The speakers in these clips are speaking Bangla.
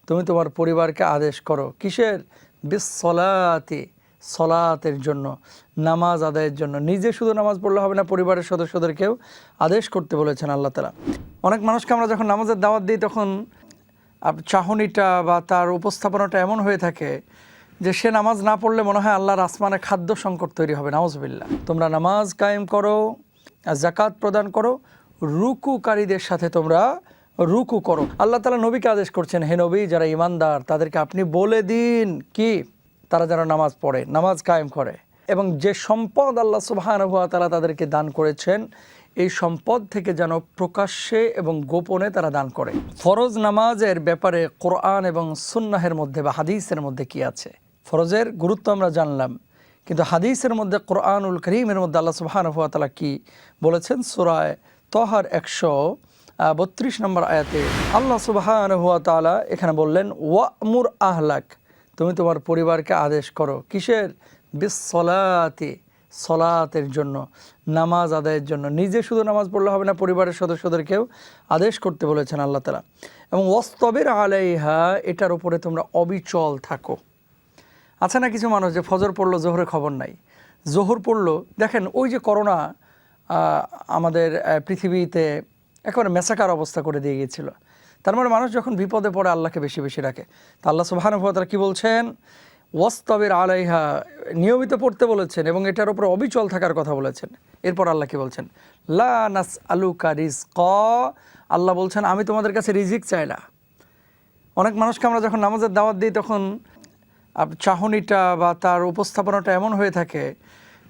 তুমি তোমার পরিবারকে আদেশ করো কিসের? বিসসলাতি, সলাতের জন্য, নামাজ আদায়ের জন্য। নিজে শুধু নামাজ পড়লে হবে না, পরিবারের সদস্যদেরকেও আদেশ করতে বলেছেন আল্লাহ তাআলা। অনেক মানুষকে আমরা যখন নামাজের দাওয়াত দিই তখন চাহনিটা বা তার উপস্থাপনাটা এমন হয়ে থাকে যে সে নামাজ না পড়লে মনে হয় আল্লাহর আসমানে খাদ্য সংকট তৈরি হবে। নাউজুবিল্লাহ। তোমরা নামাজ কায়েম করো, যাকাত প্রদান করো, রুকুকারীদের সাথে তোমরা রুকু করো। আল্লাহ তাআলা নবীকে আদেশ করছেন, হে নবী, যারা ঈমানদার তাদেরকে আপনি বলে দিন কি তারা যেন নামাজ পড়ে, নামাজ কায়েম করে, এবং যে সম্পদ আল্লাহ সুবহানাহু ওয়া তাআলা তাদেরকে দান করেছেন এই সম্পদ থেকে যেন প্রকাশ্যে এবং গোপনে তারা দান করে। ফরজ নামাজের ব্যাপারে কোরআন এবং সুন্নাহের মধ্যে বা হাদিসের মধ্যে কি আছে? ফরজের গুরুত্ব আমরা জানলাম, কিন্তু হাদিসের মধ্যে কোরআনুল কারীমের মধ্যে আল্লাহ সুবহানাহু ওয়া তাআলা কি বলেছেন? সূরা তহার 132 নম্বর আয়াতে আল্লাহ সুবহানাহু ওয়া তাআলা এখানে বললেন, ওয়া'মুর আহলাক, তুমি তোমার পরিবারকে আদেশ করো কিসের? বিসসলাতি, সলাতের জন্য, নামাজ আদায়ের জন্য। নিজে শুধু নামাজ পড়লে হবে না, পরিবারের সদস্যদেরকেও আদেশ করতে বলেছেন আল্লাহ তাআলা। এবং ওয়াসতাবির আলাইহা, এটার উপরে তোমরা অবিচল থাকো। আছে না কিছু মানুষ যে ফজর পড়লো, জোহরে খবর নাই, জোহর পড়লো, দেখেন ওই যে করোনা আমাদের পৃথিবীতে একেবারে মেসাকার অবস্থা করে দিয়ে গিয়েছিল। তার মানে মানুষ যখন বিপদে পড়ে আল্লাহকে বেশি বেশি রাখে। তা আল্লাহ সুবহানাহু ওয়া তাআলা কি বলছেন? ওয়াসতাবির আলাইহা, নিয়মিত পড়তে বলেছেন এবং এটার উপরে অবিচল থাকার কথা বলেছেন। এরপর আল্লাহ কি বলছেন? লা নাসআলুকা রিজকা, আল্লাহ বলছেন আমি তোমাদের কাছে রিজিক চাই না। অনেক মানুষকে আমরা যখন নামাজের দাওয়াত দিই তখন চাহনিটা বা তার উপস্থাপনাটা এমন হয়ে থাকে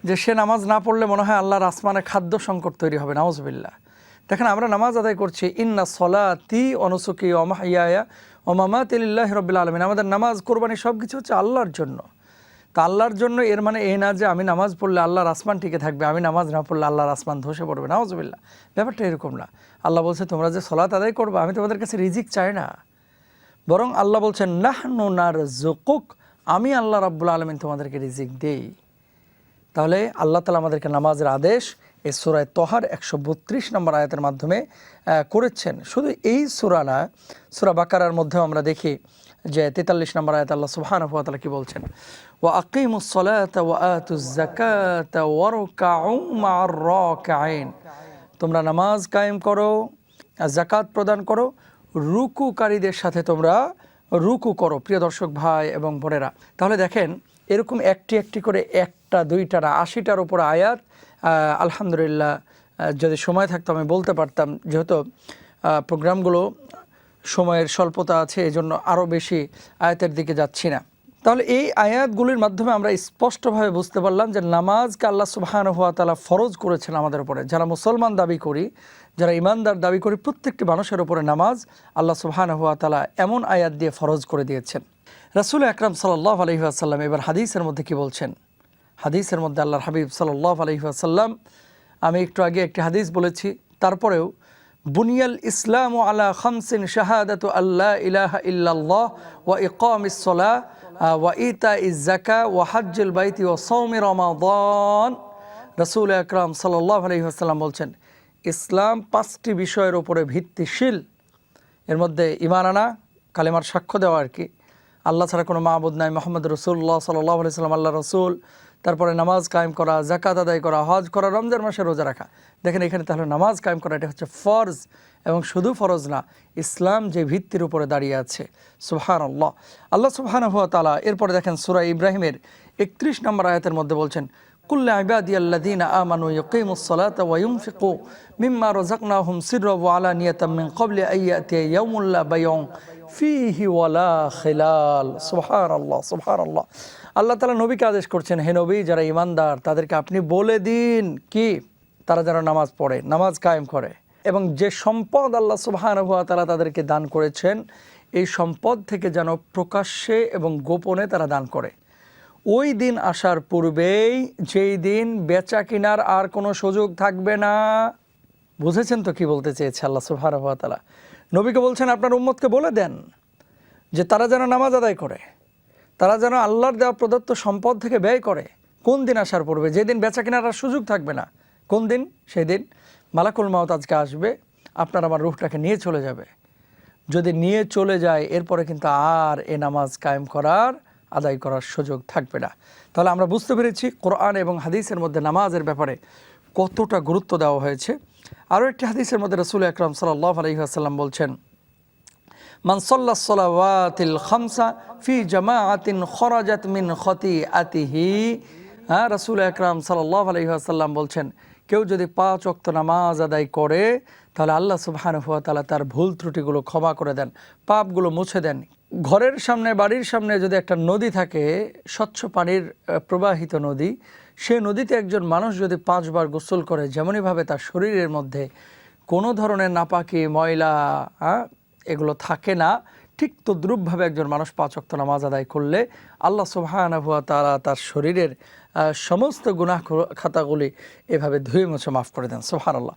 যে সে নামাজ না পড়লে মনে হয় আল্লাহর আসমানে খাদ্য সংকট তৈরি হবে। নাউজুবিল্লাহ। দেখেন আমরা নামাজ আদায় করছি, ইন্না সলাতি ওয়া নুসুকি ওয়া মাহইয়ায়া ওয়া মামাতি লিল্লাহি রাব্বিল আলামিন। আমাদের নামাজ, কোরবানি সব কিছু হচ্ছে আল্লাহর জন্য। তা আল্লাহর জন্য এর মানে এই না যে আমি নামাজ পড়লে আল্লাহর আসমান টিকে থাকবে, আমি নামাজ না পড়লে আল্লাহর আসমান ধসে পড়বে। নাউজুবিল্লাহ। ব্যাপারটা এরকম না। আল্লাহ বলছে তোমরা যে সলাত আদায় করবে, আমি তোমাদের কাছে রিজিক চাই না, বরং আল্লাহ বলছেন নাহনু নারযুকুক, আমি আল্লাহ রাব্বুল আলামিন তোমাদেরকে রিজিক দেই। তাহলে আল্লাহ তাআলা আমাদেরকে নামাজের আদেশ এই সূরা তহার 132 নম্বর আয়াতের মাধ্যমে করেছেন। শুধু এই সূরা না, সূরা বাকারার মধ্যেও আমরা দেখি যে 43 নম্বর আয়াতে আল্লাহ সুবহানাহু ওয়া তাআলা কি বলছেন? ওয়া আকিমুস সালাতা ওয়া আতুজ যাকাতা ওয়ারকাউ মা'আর রাকিঈন, তোমরা নামাজ কায়েম করো, যাকাত প্রদান করো, রুকুকারীদের সাথে তোমরা রুকু করো। প্রিয় দর্শক ভাই এবং বোনেরা, তাহলে দেখেন এরকম একটি একটি করে একটা দুইটা না 80টার উপর আয়াত। আলহামদুলিল্লাহ, যদি সময় থাকতো আমি বলতে পারতাম, যেহেতু প্রোগ্রামগুলো সময়ের স্বল্পতা আছে এজন্য আরও বেশি আয়াতের দিকে যাচ্ছি না। তাহলে এই আয়াতগুলির মাধ্যমে আমরা স্পষ্টভাবে বুঝতে পারলাম যে নামাজকে আল্লাহ সুবহানাহু ওয়া তাআলা ফরজ করেছেন আমাদের উপরে। যারা মুসলমান দাবি করি, যারা ইমানদার দাবি করি, প্রত্যেকটি মানুষের উপরে নামাজ আল্লাহ সুবহানাহু ওয়া তাআলা এমন আয়াত দিয়ে ফরজ করে দিয়েছেন। রাসূল আকরাম সাল্লাল্লাহু আলাইহি ওয়াসাল্লাম এবার হাদিসের মধ্যে কি বলছেন? হাদিসের মধ্যে আল্লাহর হাবিব সাল্লাল্লাহু আলাইহি ওয়াসাল্লাম, আমি একটু আগে একটি হাদিস বলেছি, তারপরেও বুনিয়াল ইসলামু আলা খামসিন শাহাদাতু আল্লা ইলাহা ইল্লাল্লাহ ওয়া ইকামিস সালাহ ওয়া ইতাইজ যাকাহ ওয়া হজ্জুল বাইতি ওয়া সাওমি রমাদান। রাসূল আকরাম সাল্লাল্লাহু আলাইহি ওয়াসাল্লাম বলছেন ইসলাম 5টি বিষয়ের উপরে ভিত্তিশীল। এর মধ্যে ঈমান আনা, কালেমার সাক্ষ্য দেওয়া আর কি, আল্লাহ ছাড়া কোনো মাবুদ নাই, মুহাম্মদ রাসূলুল্লাহ সাল্লাল্লাহু আলাইহি ওয়াসাল্লাম আল্লাহ রাসূল, তারপরে নামাজ কায়েম করা, যাকাত আদায় করা, হজ করা, রমজান মাসে রোজা রাখা। দেখেন এখানে তাহলে নামাজ কায়েম করা এটা হচ্ছে ফরজ, এবং শুধু ফরজ না, ইসলাম যে ভিত্তির উপরে দাঁড়িয়ে আছে। সুবহানাল্লাহ। আল্লাহ সুবহানাহু ওয়া তাআলা এরপরে দেখেন সূরা ইব্রাহিমের 31 নম্বর আয়াতের মধ্যে বলছেন, কুল্লি ইবাদিয়াল্লাযীনা আমানু ইয়াকিমুস সালাতা ওয়া ইউনফিকু মিম্মা রাযাকনাহুম সিররান ওয়া আলানিয়াতাম মিন ক্বাবলি আন ইয়াতিয়া ইয়াউমুন লা বাইউন ফীহি ওয়ালা খিলাল। সুবহানাল্লাহ, সুবহানাল্লাহ। আল্লাহ তাআলা নবীকে আদেশ করছেন, হে নবী, যারা ঈমানদার তাদেরকে আপনি বলে দিন কি তারা যেন নামাজ পড়ে, নামাজ কায়েম করে, এবং যে সম্পদ আল্লাহ সুবহানাহু ওয়া তাআলা তাদেরকে দান করেছেন এই সম্পদ থেকে যেন প্রকাশ্যে এবং গোপনে তারা দান করে। ওই দিন আসার পূর্বেই, যেই দিন বেচা কিনার আর কোনো সুযোগ থাকবে না। বুঝেছেন তো কি বলতে চেয়েছে আল্লাহ সুবহানাহু ওয়া তাআলা? নবীকে বলছেন আপনার উম্মতকে বলে দেন যে তারা যেন নামাজ আদায় করে, তারা যেন আল্লাহর দেওয়া প্রদত্ত সম্পদ থেকে ব্যয় করে। কোন দিন আসার পূর্বে? যেদিন বেচা কেনার আর সুযোগ থাকবে না। কোন দিন? সেই দিন মালাকুল মাউত আজকে আসবে, আপনার আমার রূহটাকে নিয়ে চলে যাবে। যদি নিয়ে চলে যায় এরপরে কিন্তু আর এ নামাজ কায়েম আদায় করার সুযোগ থাকবে না। তাহলে আমরা বুঝতে পেরেছি কোরআন এবং হাদিসের মধ্যে নামাজের ব্যাপারে কতটা গুরুত্ব দেওয়া হয়েছে। আরও একটি হাদিসের মধ্যে রাসূল আকরাম সাল্লাল্লাহু আলাইহি ওয়াসাল্লাম বলছেন, মান সাল্লাস সালাওয়াতিল খামসা ফি জামাআতিন খরাজাত মিন খতিআতিহি। রাসূল আকরাম সাল্লাল্লাহু আলাইহি ওয়াসাল্লাম বলছেন, কেউ যদি 5 ওয়াক্ত নামাজ আদায় করে তাহলে আল্লাহ সুবহানাহু ওয়া তাআলা তার ভুল ত্রুটিগুলো ক্ষমা করে দেন, পাপগুলো মুছে দেন। ঘরের সামনে, বাড়ির সামনে যদি একটা নদী থাকে, স্বচ্ছ পানির প্রবাহিত নদী, সে নদীতে একজন মানুষ যদি 5 বার গোসল করে, যেমনইভাবে তার শরীরের মধ্যে কোনো ধরনের নাপাকি, ময়লা এগুলো থাকে না, ঠিক তদ্রূপভাবে একজন মানুষ 5 ওয়াক্ত নামাজ আদায় করলে আল্লাহ সুবহানাহু ওয়া তাআলা তার শরীরের সমস্ত গুনাহ খাতাগুলি এভাবে ধুয়ে মুছে মাফ করে দেন। সুবহানাল্লাহ।